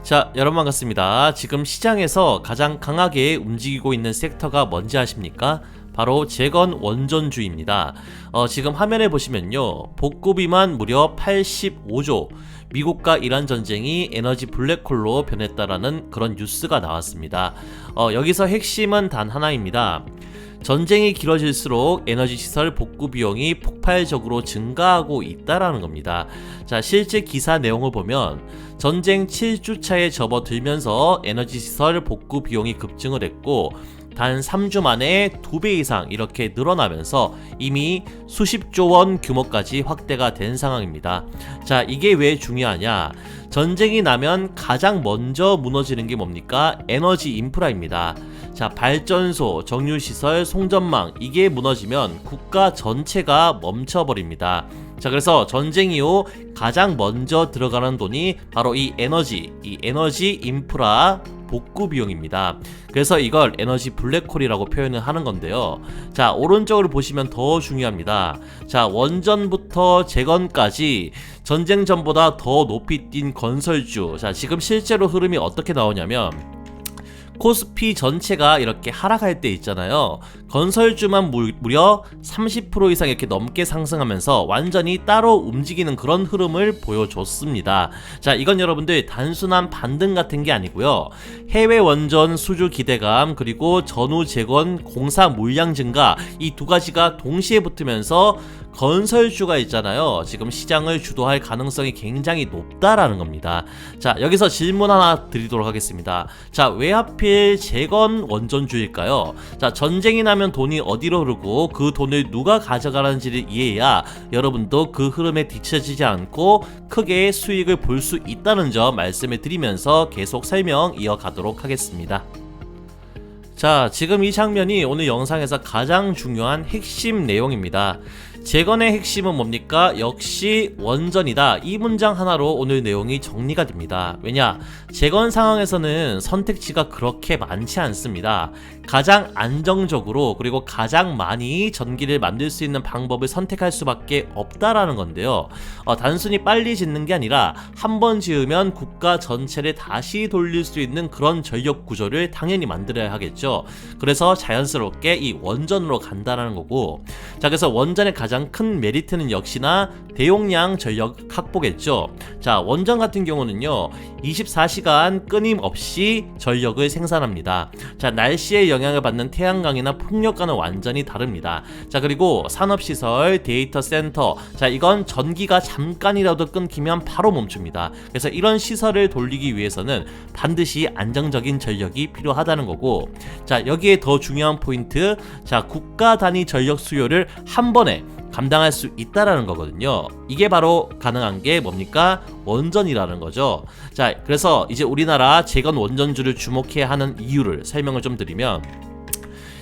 자, 여러분 반갑습니다. 지금 시장에서 가장 강하게 움직이고 있는 섹터가 뭔지 아십니까? 바로 재건 원전주입니다. 지금 화면에 보시면요, 복구비만 무려 85조, 미국과 이란 전쟁이 에너지 블랙홀로 변했다라는 그런 뉴스가 나왔습니다. 여기서 핵심은 단 하나입니다. 전쟁이 길어질수록 에너지 시설 복구 비용이 폭발적으로 증가하고 있다라는 겁니다. 자, 실제 기사 내용을 보면 전쟁 7주차에 접어들면서 에너지 시설 복구 비용이 급증을 했고, 단 3주 만에 2배 이상 이렇게 늘어나면서 이미 수십조 원 규모까지 확대가 된 상황입니다. 자, 이게 왜 중요하냐? 전쟁이 나면 가장 먼저 무너지는 게 뭡니까? 에너지 인프라입니다. 자, 발전소, 정유시설, 송전망, 이게 무너지면 국가 전체가 멈춰버립니다. 자, 그래서 전쟁 이후 가장 먼저 들어가는 돈이 바로 이 에너지 인프라 복구 비용입니다. 그래서 이걸 에너지 블랙홀이라고 표현을 하는 건데요. 자, 오른쪽을 보시면 더 중요합니다. 자, 원전부터 재건까지 전쟁 전보다 더 높이 뛴 건설주. 자, 지금 실제로 흐름이 어떻게 나오냐면, 코스피 전체가 이렇게 하락할 때 있잖아요. 건설주만 무려 30% 이상 이렇게 넘게 상승하면서 완전히 따로 움직이는 그런 흐름을 보여줬습니다. 자, 이건 여러분들 단순한 반등 같은 게 아니고요. 해외 원전 수주 기대감, 그리고 전후 재건 공사 물량 증가, 이 두 가지가 동시에 붙으면서 건설주가 있잖아요, 지금 시장을 주도할 가능성이 굉장히 높다라는 겁니다. 자, 여기서 질문 하나 드리도록 하겠습니다. 자, 왜 하필 재건 원전주일까요? 자, 전쟁이 나면 돈이 어디로 흐르고 그 돈을 누가 가져가는지를 이해해야 여러분도 그 흐름에 뒤처지지 않고 크게 수익을 볼 수 있다는 점 말씀을 드리면서 계속 설명 이어가도록 하겠습니다. 자, 지금 이 장면이 오늘 영상에서 가장 중요한 핵심 내용입니다. 재건의 핵심은 뭡니까? 역시 원전이다. 이 문장 하나로 오늘 내용이 정리가 됩니다. 왜냐? 재건 상황에서는 선택지가 그렇게 많지 않습니다. 가장 안정적으로, 그리고 가장 많이 전기를 만들 수 있는 방법을 선택할 수밖에 없다라는 건데요. 단순히 빨리 짓는 게 아니라 한 번 지으면 국가 전체를 다시 돌릴 수 있는 그런 전력 구조를 당연히 만들어야 하겠죠. 그래서 자연스럽게 이 원전으로 간다라는 거고, 자, 그래서 원전의 가장 큰 메리트는 역시나 대용량 전력 확보겠죠. 자, 원전 같은 경우는요, 24시간 끊임없이 전력을 생산합니다. 자, 날씨에 영향을 받는 태양광이나 풍력과는 완전히 다릅니다. 자, 그리고 산업시설, 데이터 센터, 자, 이건 전기가 잠깐이라도 끊기면 바로 멈춥니다. 그래서 이런 시설을 돌리기 위해서는 반드시 안정적인 전력이 필요하다는 거고, 자, 여기에 더 중요한 포인트, 자, 국가 단위 전력 수요를 한 번에 감당할 수 있다라는 거거든요. 이게 바로 가능한 게 뭡니까? 원전이라는 거죠. 자, 그래서 이제 우리나라 재건 원전주를 주목해야 하는 이유를 설명을 좀 드리면,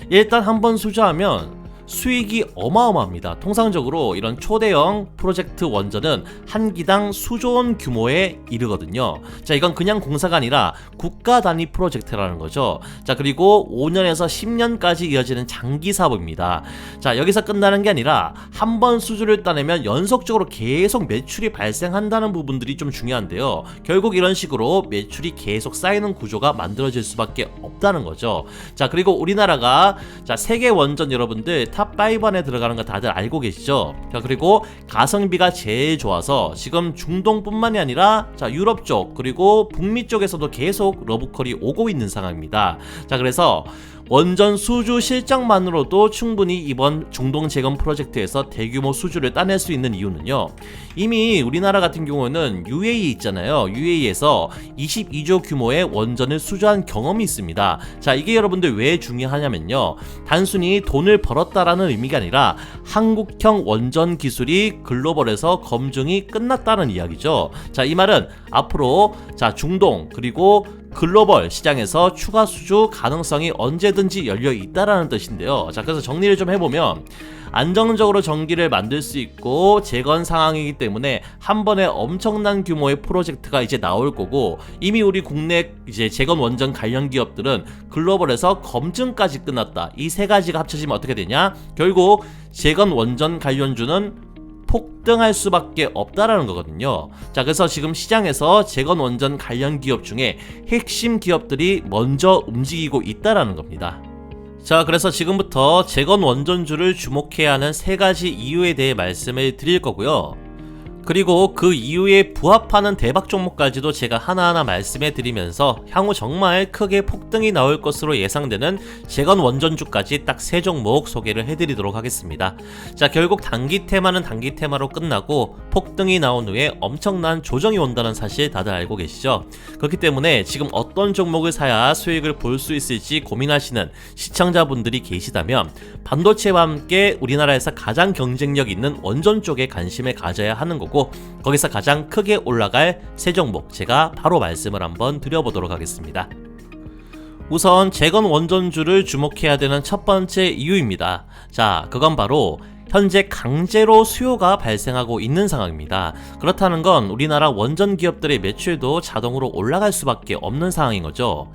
일단 한번 수주하면 수익이 어마어마합니다. 통상적으로 이런 초대형 프로젝트 원전은 한 기당 수조원 규모에 이르거든요. 자, 이건 그냥 공사가 아니라 국가 단위 프로젝트라는 거죠. 자, 그리고 5년에서 10년까지 이어지는 장기 사업입니다. 자, 여기서 끝나는 게 아니라 한 번 수주를 따내면 연속적으로 계속 매출이 발생한다는 부분들이 좀 중요한데요. 결국 이런 식으로 매출이 계속 쌓이는 구조가 만들어질 수밖에 없다는 거죠. 자, 그리고 우리나라가, 자, 세계 원전 여러분들 탑5 안에 들어가는 거 다들 알고 계시죠? 자, 그리고 가성비가 제일 좋아서 지금 중동뿐만이 아니라, 자, 유럽 쪽, 그리고 북미 쪽에서도 계속 러브콜이 오고 있는 상황입니다. 자, 그래서 원전 수주 실적만으로도 충분히 이번 중동 재건 프로젝트에서 대규모 수주를 따낼 수 있는 이유는요, 이미 우리나라 같은 경우는 UAE 있잖아요. UAE에서 22조 규모의 원전을 수주한 경험이 있습니다. 자, 이게 여러분들 왜 중요하냐면요, 단순히 돈을 벌었다라는 의미가 아니라 한국형 원전 기술이 글로벌에서 검증이 끝났다는 이야기죠. 자, 이 말은 앞으로, 자, 중동 그리고 글로벌 시장에서 추가 수주 가능성이 언제든지 열려 있다라는 뜻인데요. 자, 그래서 정리를 좀 해보면, 안정적으로 전기를 만들 수 있고 재건 상황이기 때문에 한 번에 엄청난 규모의 프로젝트가 이제 나올 거고, 이미 우리 국내 이제 재건 원전 관련 기업들은 글로벌에서 검증까지 끝났다. 이 세 가지가 합쳐지면 어떻게 되냐? 결국 재건 원전 관련주는 폭등할 수밖에 없다라는 거거든요. 자, 그래서 지금 시장에서 재건 원전 관련 기업 중에 핵심 기업들이 먼저 움직이고 있다라는 겁니다. 자, 그래서 지금부터 재건 원전주를 주목해야 하는 3가지 이유에 대해 말씀을 드릴 거고요. 그리고 그 이후에 부합하는 대박 종목까지도 제가 하나하나 말씀해 드리면서 향후 정말 크게 폭등이 나올 것으로 예상되는 재건 원전주까지 딱 3종목 소개를 해드리도록 하겠습니다. 자, 결국 단기 테마는 단기 테마로 끝나고 폭등이 나온 후에 엄청난 조정이 온다는 사실 다들 알고 계시죠? 그렇기 때문에 지금 어떤 종목을 사야 수익을 볼 수 있을지 고민하시는 시청자분들이 계시다면 반도체와 함께 우리나라에서 가장 경쟁력 있는 원전 쪽에 관심을 가져야 하는 거고, 거기서 가장 크게 올라갈 3종목 제가 바로 말씀을 한번 드려보도록 하겠습니다. 우선 재건 원전주를 주목해야 되는 첫 번째 이유입니다. 자, 그건 바로 현재 강제로 수요가 발생하고 있는 상황입니다. 그렇다는 건 우리나라 원전 기업들의 매출도 자동으로 올라갈 수밖에 없는 상황인 거죠.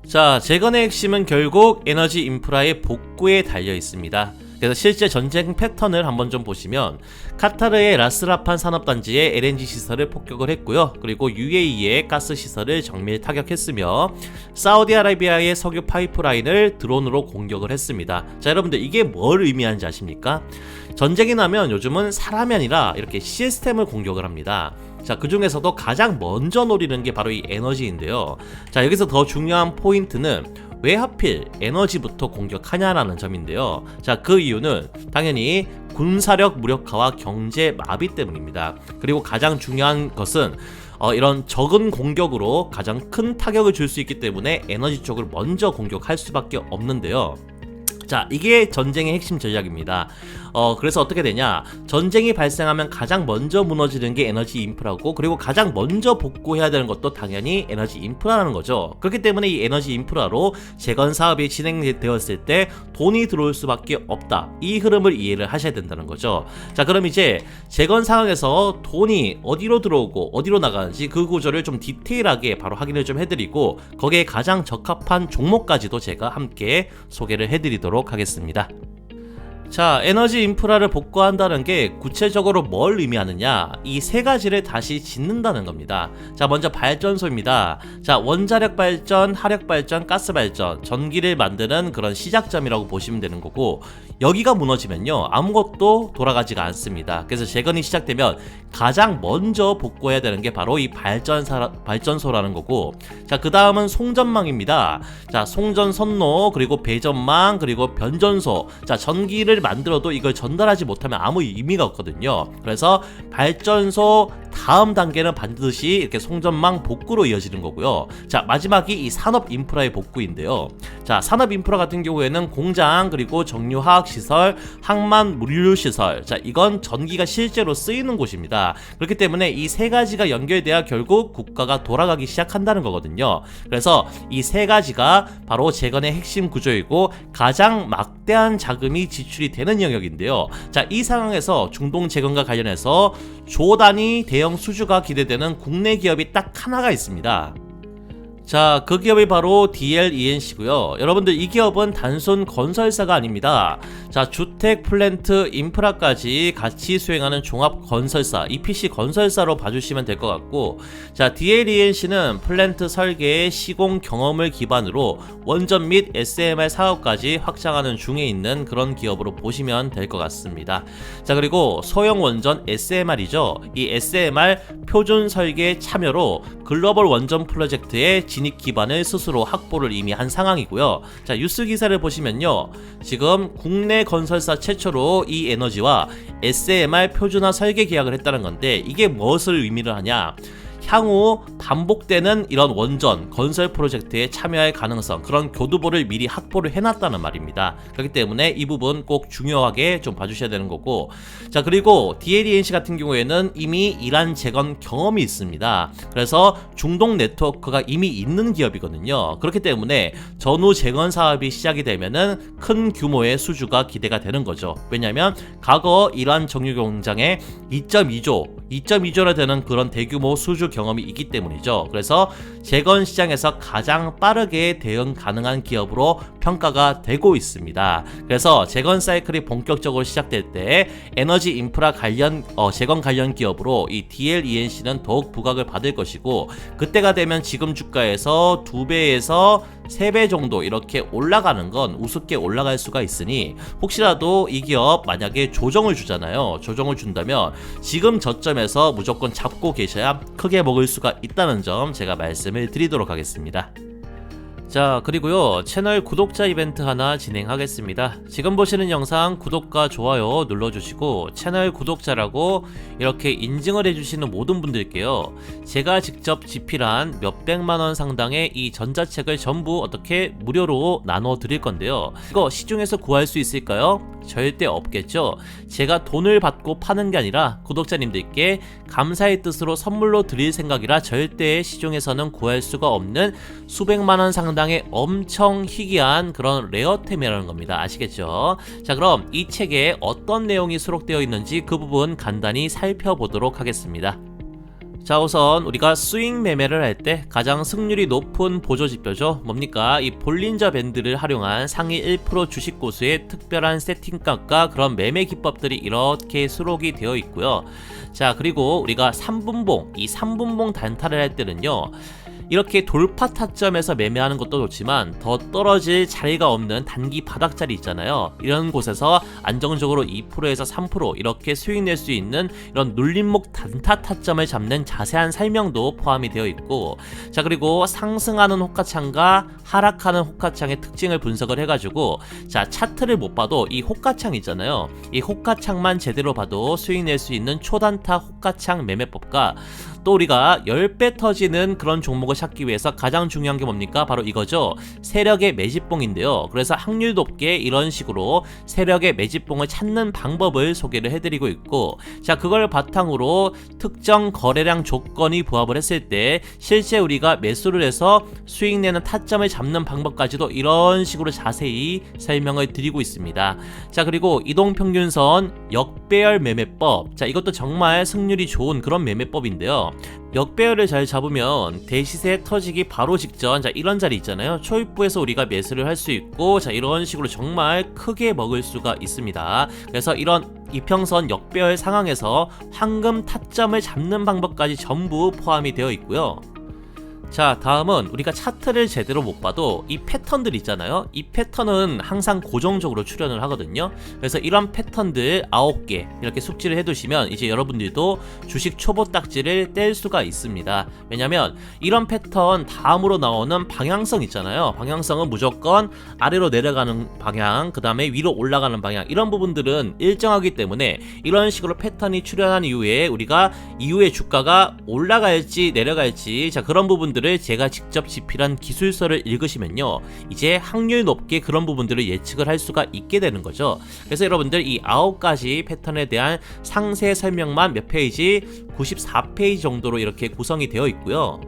자, 재건의 핵심은 결국 에너지 인프라의 복구에 달려 있습니다. 그래서 실제 전쟁 패턴을 한번 좀 보시면 카타르의 라스라판 산업단지에 LNG 시설을 폭격을 했고요. 그리고 UAE의 가스 시설을 정밀 타격했으며 사우디아라비아의 석유 파이프라인을 드론으로 공격을 했습니다. 자, 여러분들 이게 뭘 의미하는지 아십니까? 전쟁이 나면 요즘은 사람이 아니라 이렇게 시스템을 공격을 합니다. 자, 그 중에서도 가장 먼저 노리는 게 바로 이 에너지인데요. 자, 여기서 더 중요한 포인트는 왜 하필 에너지부터 공격하냐라는 점인데요. 자, 그 이유는 당연히 군사력 무력화와 경제 마비 때문입니다. 그리고 가장 중요한 것은 이런 적은 공격으로 가장 큰 타격을 줄 수 있기 때문에 에너지 쪽을 먼저 공격할 수밖에 없는데요. 자, 이게 전쟁의 핵심 전략입니다. 그래서 어떻게 되냐? 전쟁이 발생하면 가장 먼저 무너지는 게 에너지 인프라고, 그리고 가장 먼저 복구해야 되는 것도 당연히 에너지 인프라라는 거죠. 그렇기 때문에 이 에너지 인프라로 재건 사업이 진행되었을 때 돈이 들어올 수밖에 없다. 이 흐름을 이해를 하셔야 된다는 거죠. 자, 그럼 이제 재건 상황에서 돈이 어디로 들어오고 어디로 나가는지 그 구조를 좀 디테일하게 바로 확인을 좀 해드리고, 거기에 가장 적합한 종목까지도 제가 함께 소개를 해드리도록 하겠습니다. 자, 에너지 인프라를 복구한다는 게 구체적으로 뭘 의미하느냐? 이 3가지를 다시 짓는다는 겁니다. 자, 먼저 발전소입니다. 자, 원자력 발전, 화력 발전, 가스 발전, 전기를 만드는 그런 시작점이라고 보시면 되는 거고, 여기가 무너지면요 아무것도 돌아가지가 않습니다. 그래서 재건이 시작되면 가장 먼저 복구해야 되는 게 바로 이 발전소라는 거고, 자, 그 다음은 송전망입니다. 자, 송전 선로, 그리고 배전망, 그리고 변전소. 자, 전기를 만들어도 이걸 전달하지 못하면 아무 의미가 없거든요. 그래서 발전소 다음 단계는 반드시 이렇게 송전망 복구로 이어지는 거고요. 자, 마지막이 이 산업 인프라의 복구인데요. 자, 산업 인프라 같은 경우에는 공장, 그리고 정유화학 시설, 항만 물류 시설. 자, 이건 전기가 실제로 쓰이는 곳입니다. 그렇기 때문에 이 3가지가 연결돼야 결국 국가가 돌아가기 시작한다는 거거든요. 그래서 이 3가지가 바로 재건의 핵심 구조이고 가장 막대한 자금이 지출이 되는 영역인데요. 자, 이 상황에서 중동 재건과 관련해서 조 단위 대형 수주가 기대되는 국내 기업이 딱 하나가 있습니다. 자, 그 기업이 바로 DLENC고요. 여러분들 이 기업은 단순 건설사가 아닙니다. 자, 주택, 플랜트, 인프라까지 같이 수행하는 종합 건설사, EPC 건설사로 봐주시면 될 것 같고, 자, DLENC는 플랜트 설계, 시공 경험을 기반으로 원전 및 SMR 사업까지 확장하는 중에 있는 그런 기업으로 보시면 될 것 같습니다. 자, 그리고 소형 원전 SMR이죠. 이 SMR 표준 설계 참여로 글로벌 원전 프로젝트에 진입 기반을 스스로 확보를 이미 한 상황이고요. 자, 뉴스 기사를 보시면요, 지금 국내 건설사 최초로 이 에너지와 SMR 표준화 설계 계약을 했다는 건데, 이게 무엇을 의미를 하냐? 향후 반복되는 이런 원전 건설 프로젝트에 참여할 가능성, 그런 교두보를 미리 확보를 해놨다는 말입니다. 그렇기 때문에 이 부분 꼭 중요하게 좀 봐주셔야 되는 거고, 자, 그리고 DLENC 같은 경우에는 이미 이란 재건 경험이 있습니다. 그래서 중동 네트워크가 이미 있는 기업이거든요. 그렇기 때문에 전후 재건 사업이 시작이 되면은 큰 규모의 수주가 기대가 되는 거죠. 왜냐하면 과거 이란 정유 공장에 2.2조나 되는 그런 대규모 수주 볼 경험이 있기 때문이죠. 그래서 재건 시장에서 가장 빠르게 대응 가능한 기업으로 평가가 되고 있습니다. 그래서 재건 사이클이 본격적으로 시작될 때 에너지 인프라 관련 재건 관련 기업으로 이 DLENC는 더욱 부각을 받을 것이고, 그때가 되면 지금 주가에서 2배에서 3배 정도 이렇게 올라가는 건 우습게 올라갈 수가 있으니, 혹시라도 이 기업 만약에 조정을 주잖아요. 조정을 준다면 지금 저점에서 무조건 잡고 계셔야 크게 먹을 수가 있다는 점 제가 말씀을 드리도록 하겠습니다. 자, 그리고요, 채널 구독자 이벤트 하나 진행하겠습니다. 지금 보시는 영상 구독과 좋아요 눌러주시고, 채널 구독자라고 이렇게 인증을 해주시는 모든 분들께요, 제가 직접 집필한 몇백만원 상당의 이 전자책을 전부 어떻게 무료로 나눠 드릴 건데요. 이거 시중에서 구할 수 있을까요? 절대 없겠죠. 제가 돈을 받고 파는 게 아니라 구독자님들께 감사의 뜻으로 선물로 드릴 생각이라 절대 시중에서는 구할 수가 없는 수백만원 상당의 엄청 희귀한 그런 레어템이라는 겁니다. 아시겠죠? 자, 그럼 이 책에 어떤 내용이 수록되어 있는지 그 부분 간단히 살펴보도록 하겠습니다. 자, 우선 우리가 스윙 매매를 할 때 가장 승률이 높은 보조지표죠. 뭡니까? 이 볼린저 밴드를 활용한 상위 1% 주식 고수의 특별한 세팅값과 그런 매매 기법들이 이렇게 수록이 되어 있고요. 자, 그리고 우리가 3분봉, 이 3분봉 단타를 할 때는요, 이렇게 돌파 타점에서 매매하는 것도 좋지만 더 떨어질 자리가 없는 단기 바닥자리 있잖아요. 이런 곳에서 안정적으로 2%에서 3% 이렇게 수익 낼 수 있는 이런 눌림목 단타 타점을 잡는 자세한 설명도 포함이 되어 있고, 자, 그리고 상승하는 호가창과 하락하는 호가창의 특징을 분석을 해가지고, 자, 차트를 못 봐도 이 호가창 있잖아요. 이 호가창만 제대로 봐도 수익 낼 수 있는 초단타 호가창 매매법과, 또 우리가 10배 터지는 그런 종목을 찾기 위해서 가장 중요한 게 뭡니까? 바로 이거죠. 세력의 매집봉인데요. 그래서 확률 높게 이런 식으로 세력의 매집봉을 찾는 방법을 소개를 해드리고 있고, 자, 그걸 바탕으로 특정 거래량 조건이 부합을 했을 때 실제 우리가 매수를 해서 수익 내는 타점을 잡는 방법까지도 이런 식으로 자세히 설명을 드리고 있습니다. 자, 그리고 이동평균선 역배열 매매법, 자, 이것도 정말 승률이 좋은 그런 매매법인데요. 역배열을 잘 잡으면 대시세 터지기 바로 직전, 자, 이런 자리 있잖아요. 초입부에서 우리가 매수를 할 수 있고, 자, 이런 식으로 정말 크게 먹을 수가 있습니다. 그래서 이런 이평선 역배열 상황에서 황금 타점을 잡는 방법까지 전부 포함이 되어 있고요. 자, 다음은 우리가 차트를 제대로 못 봐도 이 패턴들 있잖아요. 이 패턴은 항상 고정적으로 출현을 하거든요. 그래서 이런 패턴들 9개 이렇게 숙지를 해두시면 이제 여러분들도 주식 초보 딱지를 뗄 수가 있습니다. 왜냐면 이런 패턴 다음으로 나오는 방향성 있잖아요. 방향성은 무조건 아래로 내려가는 방향, 그 다음에 위로 올라가는 방향, 이런 부분들은 일정하기 때문에 이런 식으로 패턴이 출현한 이후에 우리가 이후에 주가가 올라갈지 내려갈지, 자, 그런 부분들 제가 직접 집필한 기술서를 읽으시면요, 이제 확률 높게 그런 부분들을 예측을 할 수가 있게 되는 거죠. 그래서 여러분들 이 9가지 패턴에 대한 상세 설명만 몇 페이지, 94페이지 정도로 이렇게 구성이 되어 있고요.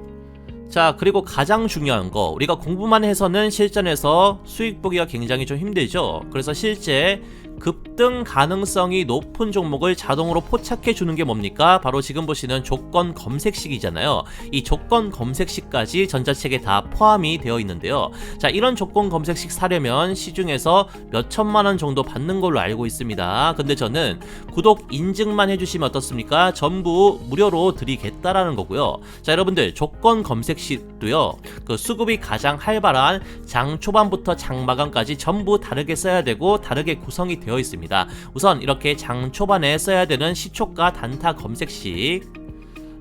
자, 그리고 가장 중요한 거, 우리가 공부만 해서는 실전에서 수익 보기가 굉장히 좀 힘들죠. 그래서 실제 급등 가능성이 높은 종목을 자동으로 포착해 주는 게 뭡니까? 바로 지금 보시는 조건 검색식이잖아요. 이 조건 검색식까지 전자책에 다 포함이 되어 있는데요. 자, 이런 조건 검색식 사려면 시중에서 몇 천만 원 정도 받는 걸로 알고 있습니다. 근데 저는 구독 인증만 해주시면 어떻습니까? 전부 무료로 드리겠다라는 거고요. 자, 여러분들 조건 검색식도요, 그 수급이 가장 활발한 장 초반부터 장 마감까지 전부 다르게 써야 되고 다르게 구성이 되어 있습니다. 우선 이렇게 장 초반에 써야 되는 시초가 단타 검색식,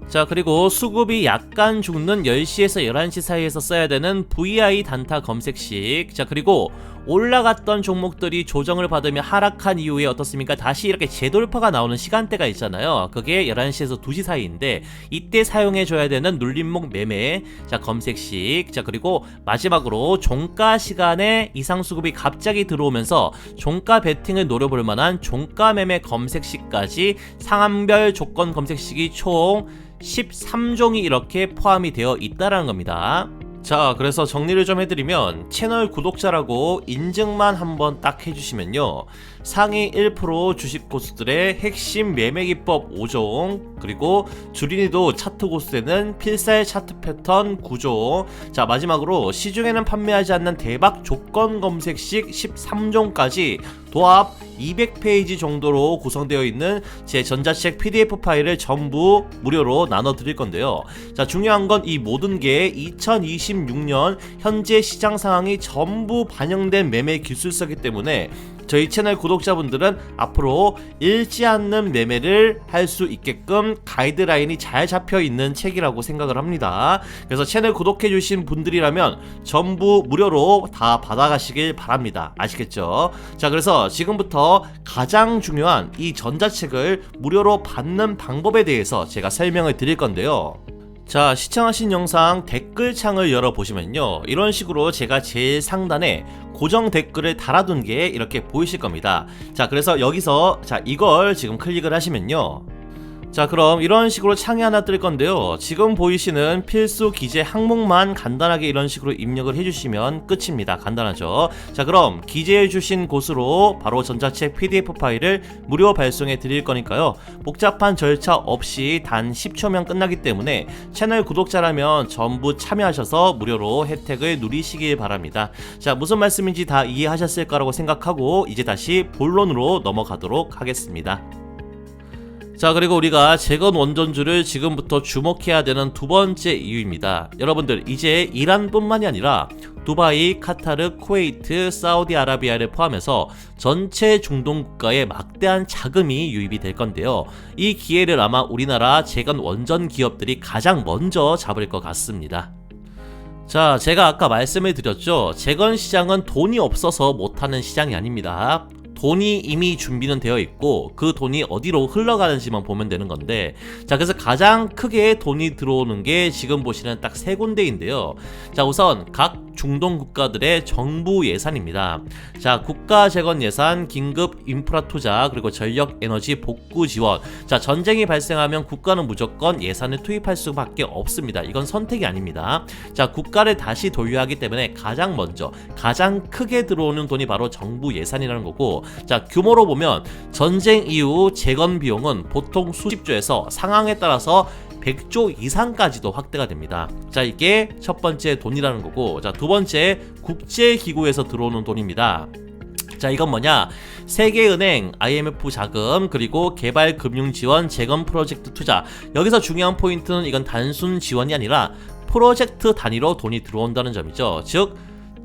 자, 그리고 수급이 약간 죽는 10시에서 11시 사이에서 써야 되는 VI 단타 검색식, 자, 그리고 올라갔던 종목들이 조정을 받으며 하락한 이후에 어떻습니까? 다시 이렇게 재돌파가 나오는 시간대가 있잖아요. 그게 11시에서 2시 사이인데 이때 사용해줘야 되는 눌림목 매매, 자, 검색식, 자, 그리고 마지막으로 종가 시간에 이상 수급이 갑자기 들어오면서 종가 베팅을 노려볼 만한 종가 매매 검색식까지 상한별 조건 검색식이 총 13종이 이렇게 포함이 되어 있다라는 겁니다. 자, 그래서 정리를 좀 해드리면 채널 구독자라고 인증만 한번 딱 해주시면요, 상위 1% 주식 고수들의 핵심 매매 기법 5종, 그리고 주린이도 차트 고수되는 필살 차트 패턴 9종, 자 마지막으로 시중에는 판매하지 않는 대박 조건 검색식 13종까지 도합 200페이지 정도로 구성되어 있는 제 전자책 PDF 파일을 전부 무료로 나눠 드릴 건데요. 자, 중요한 건 이 모든 게 2026년 현재 시장 상황이 전부 반영된 매매 기술서이기 때문에 저희 채널 구독자분들은 앞으로 잃지 않는 매매를 할 수 있게끔 가이드라인이 잘 잡혀 있는 책이라고 생각을 합니다. 그래서 채널 구독해 주신 분들이라면 전부 무료로 다 받아가시길 바랍니다. 아시겠죠? 자, 그래서 지금부터 가장 중요한 이 전자책을 무료로 받는 방법에 대해서 제가 설명을 드릴 건데요. 자, 시청하신 영상 댓글창을 열어보시면요, 이런 식으로 제가 제일 상단에 고정 댓글을 달아둔 게 이렇게 보이실 겁니다. 자, 그래서 여기서 이걸 지금 클릭을 하시면요, 자 그럼 이런 식으로 창이 하나 뜰 건데요. 지금 보이시는 필수 기재 항목만 간단하게 이런 식으로 입력을 해주시면 끝입니다. 간단하죠. 자 그럼 기재해주신 곳으로 바로 전자책 PDF 파일을 무료 발송해 드릴 거니까요, 복잡한 절차 없이 단 10초면 끝나기 때문에 채널 구독자라면 전부 참여하셔서 무료로 혜택을 누리시길 바랍니다. 자, 무슨 말씀인지 다 이해하셨을 거라고 생각하고 이제 다시 본론으로 넘어가도록 하겠습니다. 자, 그리고 우리가 재건 원전주를 지금부터 주목해야 되는 두 번째 이유입니다. 여러분들, 이제 이란뿐만이 아니라 두바이, 카타르, 쿠웨이트, 사우디아라비아를 포함해서 전체 중동 국가에 막대한 자금이 유입이 될 건데요. 이 기회를 아마 우리나라 재건 원전 기업들이 가장 먼저 잡을 것 같습니다. 자, 제가 아까 말씀을 드렸죠. 재건 시장은 돈이 없어서 못하는 시장이 아닙니다. 돈이 이미 준비는 되어 있고 그 돈이 어디로 흘러가는지만 보면 되는 건데, 자 그래서 가장 크게 돈이 들어오는 게 지금 보시는 딱 세 군데인데요. 자, 우선 각 중동 국가들의 정부 예산입니다. 자, 국가 재건 예산, 긴급 인프라 투자, 그리고 전력 에너지 복구 지원. 자, 전쟁이 발생하면 국가는 무조건 예산을 투입할 수밖에 없습니다. 이건 선택이 아닙니다. 자, 국가를 다시 돌려하기 때문에 가장 먼저 가장 크게 들어오는 돈이 바로 정부 예산이라는 거고, 자 규모로 보면 전쟁 이후 재건 비용은 보통 수십조에서 상황에 따라서 100조 이상까지도 확대가 됩니다. 자, 이게 첫 번째 돈이라는 거고, 자 두 번째 국제기구에서 들어오는 돈입니다. 자, 이건 뭐냐? 세계은행, IMF 자금, 그리고 개발금융지원, 재건 프로젝트 투자. 여기서 중요한 포인트는 이건 단순 지원이 아니라 프로젝트 단위로 돈이 들어온다는 점이죠. 즉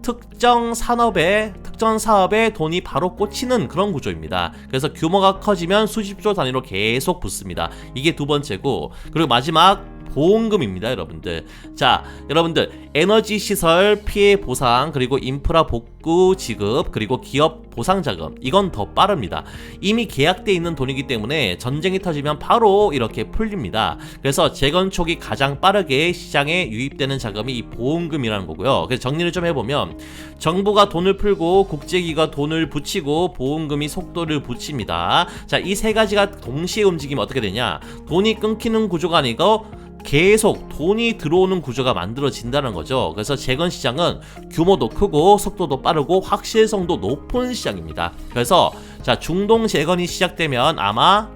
특정 사업에 돈이 바로 꽂히는 그런 구조입니다. 그래서 규모가 커지면 수십조 단위로 계속 붙습니다. 이게 두 번째고, 그리고 마지막 보험금입니다, 여러분들. 자, 여러분들 에너지 시설 피해 보상, 그리고 인프라 복구 지급, 그리고 기업 보상 자금, 이건 더 빠릅니다. 이미 계약돼 있는 돈이기 때문에 전쟁이 터지면 바로 이렇게 풀립니다. 그래서 재건 초기 가장 빠르게 시장에 유입되는 자금이 이 보험금이라는 거고요. 그래서 정리를 좀 해보면 정부가 돈을 풀고 국제기구가 돈을 붙이고 보험금이 속도를 붙입니다. 자, 이 세 가지가 동시에 움직이면 어떻게 되냐? 돈이 끊기는 구조가 아니고 계속 돈이 들어오는 구조가 만들어진다는 거죠. 그래서 재건 시장은 규모도 크고 속도도 빠르고 확실성도 높은 시장입니다. 그래서 자, 중동 재건이 시작되면 아마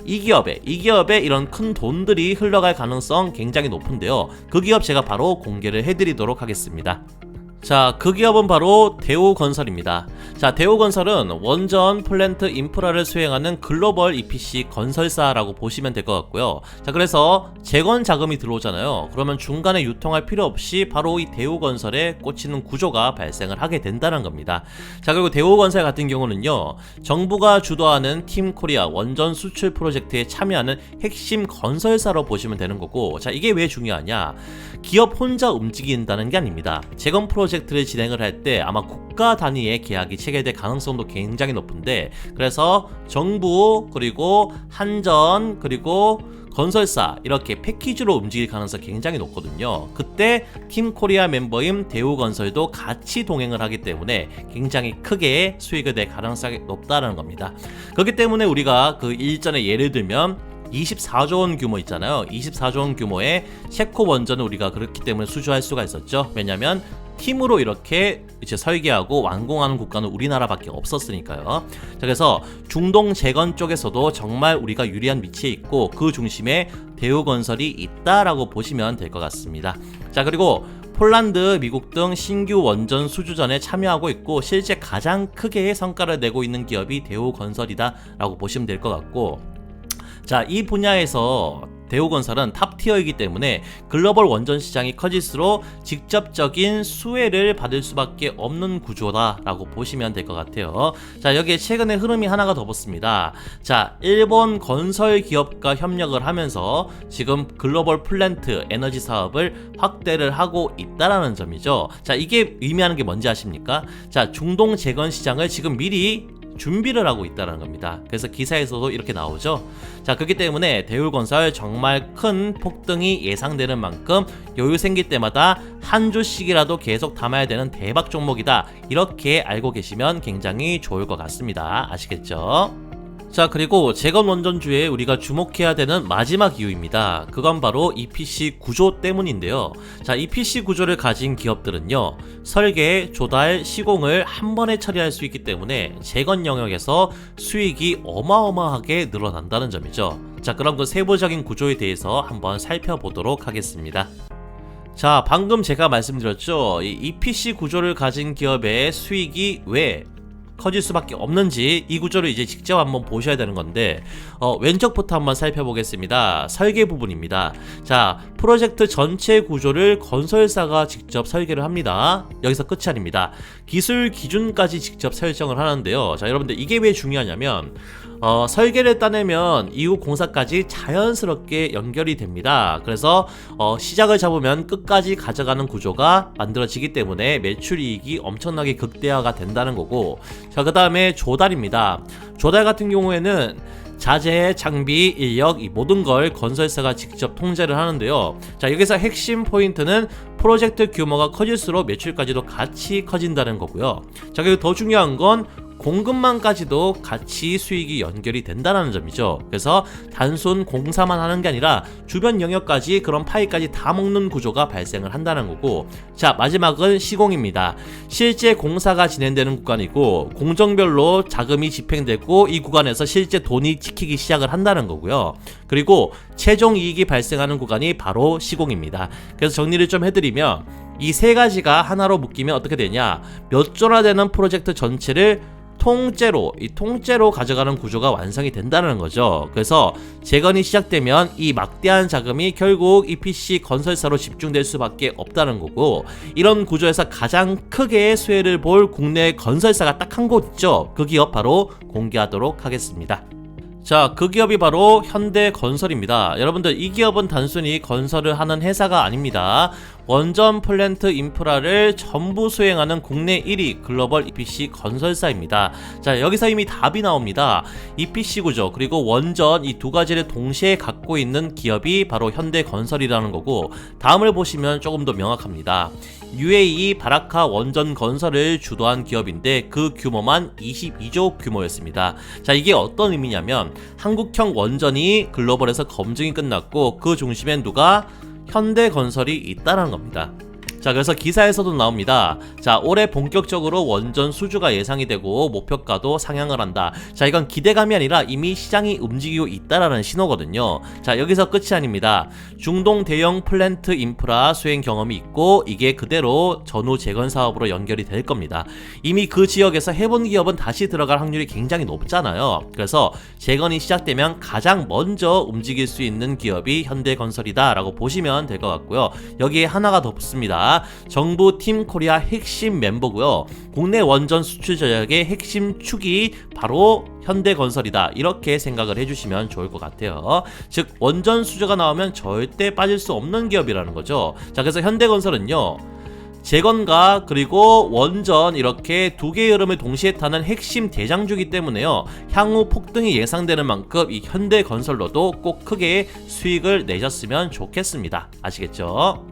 이 기업에 이런 큰 돈들이 흘러갈 가능성 굉장히 높은데요. 그 기업 제가 바로 공개를 해드리도록 하겠습니다. 자, 그 기업은 바로 대우건설입니다. 자, 대우건설은 원전 플랜트 인프라를 수행하는 글로벌 EPC 건설사라고 보시면 될 것 같고요. 자, 그래서 재건 자금이 들어오잖아요. 그러면 중간에 유통할 필요 없이 바로 이 대우건설에 꽂히는 구조가 발생을 하게 된다는 겁니다. 자, 그리고 대우건설 같은 경우는요, 정부가 주도하는 팀코리아 원전 수출 프로젝트에 참여하는 핵심 건설사로 보시면 되는 거고, 자, 이게 왜 중요하냐? 기업 혼자 움직인다는 게 아닙니다. 재건 프로젝트를 진행을 할 때 아마 국가 단위의 계약이 체결될 가능성도 굉장히 높은데, 그래서 정부, 그리고 한전, 그리고 건설사, 이렇게 패키지로 움직일 가능성이 굉장히 높거든요. 그때 팀코리아 멤버인 대우건설도 같이 동행을 하기 때문에 굉장히 크게 수익을 낼 가능성이 높다는 겁니다. 그렇기 때문에 우리가 그 일전에 예를 들면 24조 원 규모 있잖아요. 24조 원 규모의 셰코 원전을 우리가 그렇기 때문에 수주할 수가 있었죠. 왜냐면 팀으로 이렇게 이제 설계하고 완공하는 국가는 우리나라밖에 없었으니까요. 자, 그래서 중동 재건 쪽에서도 정말 우리가 유리한 위치에 있고 그 중심에 대우건설이 있다라고 보시면 될 것 같습니다. 자, 그리고 폴란드, 미국 등 신규 원전 수주전에 참여하고 있고 실제 가장 크게 성과를 내고 있는 기업이 대우건설이다 라고 보시면 될 것 같고, 자, 이 분야에서 대우건설은 탑티어이기 때문에 글로벌 원전 시장이 커질수록 직접적인 수혜를 받을 수밖에 없는 구조다라고 보시면 될 것 같아요. 자, 여기에 최근에 흐름이 하나가 더 붙습니다. 자, 일본 건설 기업과 협력을 하면서 지금 글로벌 플랜트 에너지 사업을 확대를 하고 있다라는 점이죠. 자, 이게 의미하는 게 뭔지 아십니까? 자, 중동 재건 시장을 지금 미리 준비를 하고 있다는 겁니다. 그래서 기사에서도 이렇게 나오죠. 자, 그렇기 때문에 대우건설 정말 큰 폭등이 예상되는 만큼 여유 생길 때마다 한 주씩이라도 계속 담아야 되는 대박 종목이다, 이렇게 알고 계시면 굉장히 좋을 것 같습니다. 아시겠죠? 자, 그리고 재건 원전주에 우리가 주목해야 되는 마지막 이유입니다. 그건 바로 EPC 구조 때문인데요. 자, EPC 구조를 가진 기업들은요, 설계, 조달, 시공을 한 번에 처리할 수 있기 때문에 재건 영역에서 수익이 어마어마하게 늘어난다는 점이죠. 자, 그럼 그 세부적인 구조에 대해서 한번 살펴보도록 하겠습니다. 자, 방금 제가 말씀드렸죠. 이 EPC 구조를 가진 기업의 수익이 왜 커질 수밖에 없는지 이 구조를 이제 직접 한번 보셔야 되는 건데, 왼쪽부터 한번 살펴보겠습니다. 설계 부분입니다. 자, 프로젝트 전체 구조를 건설사가 직접 설계를 합니다. 여기서 끝이 아닙니다. 기술 기준까지 직접 설정을 하는데요. 자, 여러분들 이게 왜 중요하냐면 설계를 따내면 이후 공사까지 자연스럽게 연결이 됩니다. 그래서 시작을 잡으면 끝까지 가져가는 구조가 만들어지기 때문에 매출이익이 엄청나게 극대화가 된다는 거고, 자, 그 다음에 조달입니다. 조달 같은 경우에는 자재, 장비, 인력, 이 모든 걸 건설사가 직접 통제를 하는데요. 자, 여기서 핵심 포인트는 프로젝트 규모가 커질수록 매출까지도 같이 커진다는 거고요. 자, 그리고 더 중요한 건 공급망까지도 같이 수익이 연결이 된다는 점이죠. 그래서 단순 공사만 하는 게 아니라 주변 영역까지, 그런 파이까지 다 먹는 구조가 발생을 한다는 거고, 자, 마지막은 시공입니다. 실제 공사가 진행되는 구간이고 공정별로 자금이 집행되고 이 구간에서 실제 돈이 찍히기 시작을 한다는 거고요. 그리고 최종 이익이 발생하는 구간이 바로 시공입니다. 그래서 정리를 좀 해드리면 이 세 가지가 하나로 묶이면 어떻게 되냐, 몇 조나 되는 프로젝트 전체를 통째로 가져가는 구조가 완성이 된다는 거죠. 그래서 재건이 시작되면 이 막대한 자금이 결국 EPC 건설사로 집중될 수밖에 없다는 거고, 이런 구조에서 가장 크게 수혜를 볼 국내 건설사가 딱 한 곳 있죠. 그 기업 바로 공개하도록 하겠습니다. 자, 그 기업이 바로 현대건설입니다. 여러분들, 이 기업은 단순히 건설을 하는 회사가 아닙니다. 원전 플랜트 인프라를 전부 수행하는 국내 1위 글로벌 EPC 건설사입니다. 자, 여기서 이미 답이 나옵니다. EPC 구조 그리고 원전, 이 두 가지를 동시에 갖고 있는 기업이 바로 현대건설이라는 거고, 다음을 보시면 조금 더 명확합니다. UAE 바라카 원전 건설을 주도한 기업인데 그 규모만 22조 규모였습니다. 자, 이게 어떤 의미냐면 한국형 원전이 글로벌에서 검증이 끝났고 그 중심엔 누가? 현대건설이 있다는 겁니다. 자, 그래서 기사에서도 나옵니다. 자, 올해 본격적으로 원전 수주가 예상이 되고 목표가도 상향을 한다. 자, 이건 기대감이 아니라 이미 시장이 움직이고 있다라는 신호거든요. 자, 여기서 끝이 아닙니다. 중동 대형 플랜트 인프라 수행 경험이 있고 이게 그대로 전후 재건 사업으로 연결이 될 겁니다. 이미 그 지역에서 해본 기업은 다시 들어갈 확률이 굉장히 높잖아요. 그래서 재건이 시작되면 가장 먼저 움직일 수 있는 기업이 현대건설이다 라고 보시면 될 것 같고요. 여기에 하나가 더 붙습니다. 정부 팀 코리아 핵심 멤버고요. 국내 원전 수출 전략의 핵심 축이 바로 현대건설이다, 이렇게 생각을 해주시면 좋을 것 같아요. 즉 원전 수주가 나오면 절대 빠질 수 없는 기업이라는 거죠. 자, 그래서 현대건설은요, 재건과 그리고 원전 이렇게 두 개의 흐름을 동시에 타는 핵심 대장주이기 때문에요, 향후 폭등이 예상되는 만큼 이 현대건설로도 꼭 크게 수익을 내셨으면 좋겠습니다. 아시겠죠?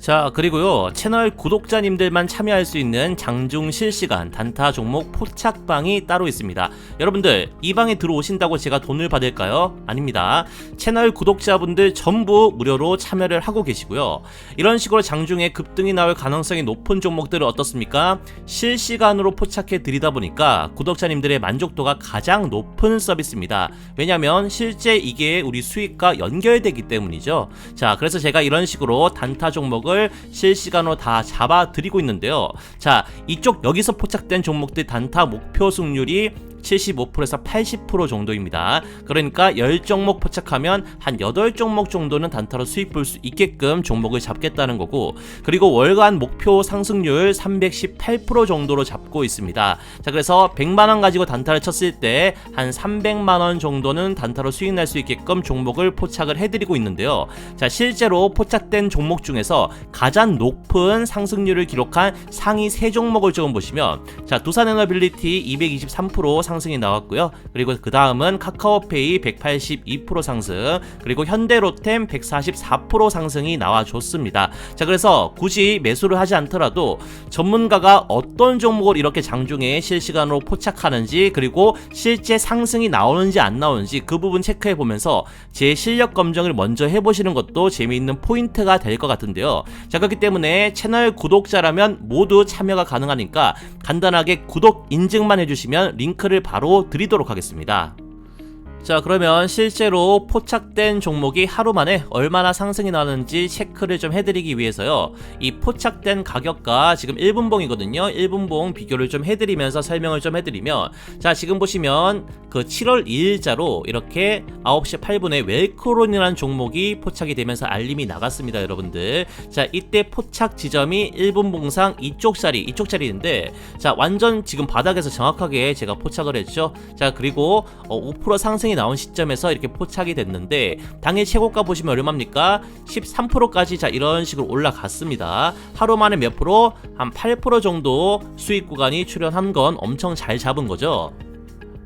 자, 그리고요, 채널 구독자님들만 참여할 수 있는 장중 실시간 단타 종목 포착방이 따로 있습니다. 여러분들, 이 방에 들어오신다고 제가 돈을 받을까요? 아닙니다. 채널 구독자분들 전부 무료로 참여를 하고 계시고요. 이런 식으로 장중에 급등이 나올 가능성이 높은 종목들은 어떻습니까? 실시간으로 포착해 드리다 보니까 구독자님들의 만족도가 가장 높은 서비스입니다. 왜냐면 실제 이게 우리 수익과 연결되기 때문이죠. 자, 그래서 제가 이런 식으로 단타 종목을 실시간으로 다 잡아드리고 있는데요. 자, 이쪽 여기서 포착된 종목들 단타 목표 승률이 75%에서 80% 정도입니다. 그러니까 10종목 포착하면 한 8종목 정도는 단타로 수익 볼 수 있게끔 종목을 잡겠다는 거고, 그리고 월간 목표 상승률 318% 정도로 잡고 있습니다. 자, 그래서 100만원 가지고 단타를 쳤을 때 한 300만원 정도는 단타로 수익 날 수 있게끔 종목을 포착을 해드리고 있는데요. 자, 실제로 포착된 종목 중에서 가장 높은 상승률을 기록한 상위 3종목을 조금 보시면, 자, 두산에너빌리티 223% 상승이 나왔고요. 그리고 그 다음은 카카오페이 182% 상승, 그리고 현대로템 144% 상승이 나와줬습니다. 자, 그래서 굳이 매수를 하지 않더라도 전문가가 어떤 종목을 이렇게 장중에 실시간으로 포착하는지, 그리고 실제 상승이 나오는지 안 나오는지 그 부분 체크해 보면서 제 실력 검증을 먼저 해보시는 것도 재미있는 포인트가 될 것 같은데요. 자, 그렇기 때문에 채널 구독자라면 모두 참여가 가능하니까 간단하게 구독 인증만 해주시면 링크를 바로 드리도록 하겠습니다. 자, 그러면 실제로 포착된 종목이 하루 만에 얼마나 상승이 나는지 체크를 좀 해드리기 위해서요, 이 포착된 가격과 지금 1분봉이거든요 1분봉 비교를 좀 해드리면서 설명을 좀 해드리면, 자, 지금 보시면 그 7월 2일자로 이렇게 9시 8분에 웰크론이라는 종목이 포착이 되면서 알림이 나갔습니다, 여러분들. 자, 이때 포착 지점이 1분봉상 이쪽 자리인데, 자, 완전 지금 바닥에서 정확하게 제가 포착을 했죠. 자, 그리고 5% 상승이 나온 시점에서 이렇게 포착이 됐는데, 당일 최고가 보시면 얼마입니까? 13%까지 자, 이런 식으로 올라갔습니다. 하루 만에 몇 프로? 한 8% 정도 수익 구간이 출현한 건 엄청 잘 잡은 거죠.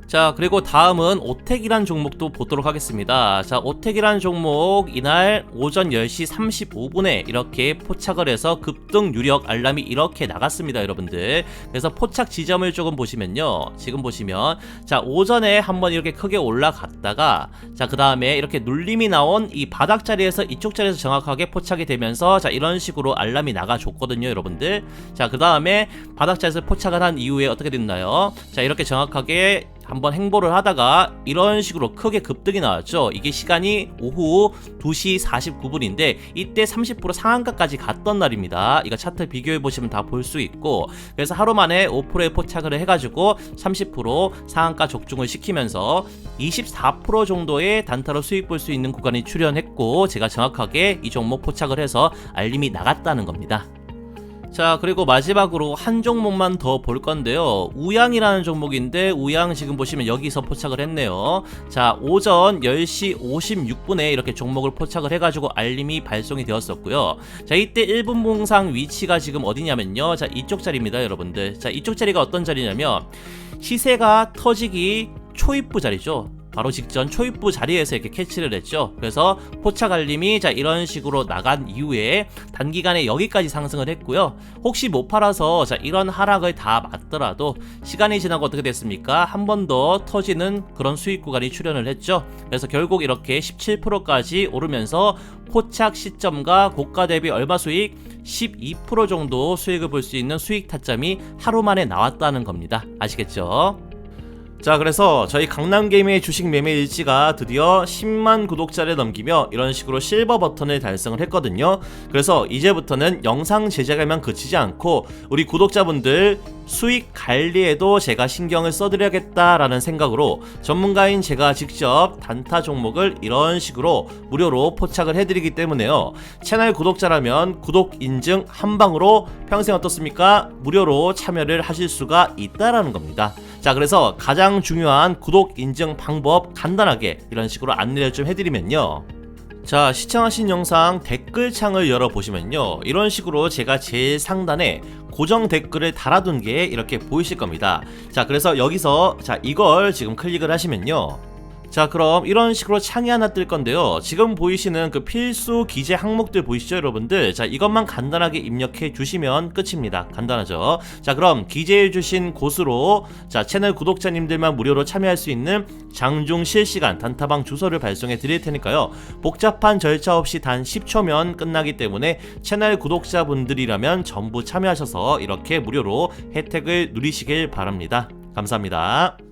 자, 그리고 다음은 오텍이란 종목도 보도록 하겠습니다. 자, 오텍이란 종목 이날 오전 10시 35분에 이렇게 포착을 해서 급등 유력 알람이 이렇게 나갔습니다, 여러분들. 그래서 포착 지점을 조금 보시면요, 지금 보시면, 자, 오전에 한번 이렇게 크게 올라갔다가, 자, 그 다음에 이렇게 눌림이 나온 이 바닥 자리에서 이쪽 자리에서 정확하게 포착이 되면서, 자, 이런 식으로 알람이 나가줬거든요, 여러분들. 자, 그 다음에 바닥 자리에서 포착을 한 이후에 어떻게 됐나요? 자, 이렇게 정확하게 한번 행보를 하다가 이런 식으로 크게 급등이 나왔죠. 이게 시간이 오후 2시 49분인데 이때 30% 상한가까지 갔던 날입니다. 이거 차트 비교해 보시면 다 볼 수 있고, 그래서 하루 만에 5%에 포착을 해가지고 30% 상한가 적중을 시키면서 24% 정도의 단타로 수익 볼 수 있는 구간이 출현했고, 제가 정확하게 이 종목 포착을 해서 알림이 나갔다는 겁니다. 자, 그리고 마지막으로 한 종목만 더 볼 건데요, 우양이라는 종목인데, 우양 지금 보시면 여기서 포착을 했네요. 자, 오전 10시 56분에 이렇게 종목을 포착을 해가지고 알림이 발송이 되었었고요. 자, 이때 1분봉상 위치가 지금 어디냐면요, 자, 이쪽 자리입니다, 여러분들. 자, 이쪽 자리가 어떤 자리냐면 시세가 터지기 초입부 자리죠. 바로 직전 초입부 자리에서 이렇게 캐치를 했죠. 그래서 포착 알림이 자, 이런 식으로 나간 이후에 단기간에 여기까지 상승을 했고요. 혹시 못 팔아서 자, 이런 하락을 다 맞더라도 시간이 지나고 어떻게 됐습니까? 한 번 더 터지는 그런 수익 구간이 출현을 했죠. 그래서 결국 이렇게 17%까지 오르면서 포착 시점과 고가 대비 얼마 수익? 12% 정도 수익을 볼 수 있는 수익 타점이 하루 만에 나왔다는 겁니다. 아시겠죠? 자, 그래서 저희 강남게임의 주식 매매 일지가 드디어 10만 구독자를 넘기며 이런 식으로 실버 버튼을 달성을 했거든요. 그래서 이제부터는 영상 제작에만 그치지 않고 우리 구독자분들 수익 관리에도 제가 신경을 써드려야겠다라는 생각으로 전문가인 제가 직접 단타 종목을 이런 식으로 무료로 포착을 해드리기 때문에요, 채널 구독자라면 구독 인증 한 방으로 평생 어떻습니까? 무료로 참여를 하실 수가 있다라는 겁니다. 자, 그래서 가장 중요한 구독 인증 방법 간단하게 이런 식으로 안내를 좀 해드리면요, 자, 시청하신 영상 댓글창을 열어보시면요, 이런 식으로 제가 제일 상단에 고정 댓글을 달아둔 게 이렇게 보이실 겁니다. 자, 그래서 여기서 자, 이걸 지금 클릭을 하시면요, 자, 그럼 이런 식으로 창이 하나 뜰 건데요. 지금 보이시는 그 필수 기재 항목들 보이시죠, 여러분들? 자, 이것만 간단하게 입력해 주시면 끝입니다. 간단하죠? 자, 그럼 기재해 주신 곳으로 자, 채널 구독자님들만 무료로 참여할 수 있는 장중 실시간 단타방 주소를 발송해 드릴 테니까요. 복잡한 절차 없이 단 10초면 끝나기 때문에 채널 구독자분들이라면 전부 참여하셔서 이렇게 무료로 혜택을 누리시길 바랍니다. 감사합니다.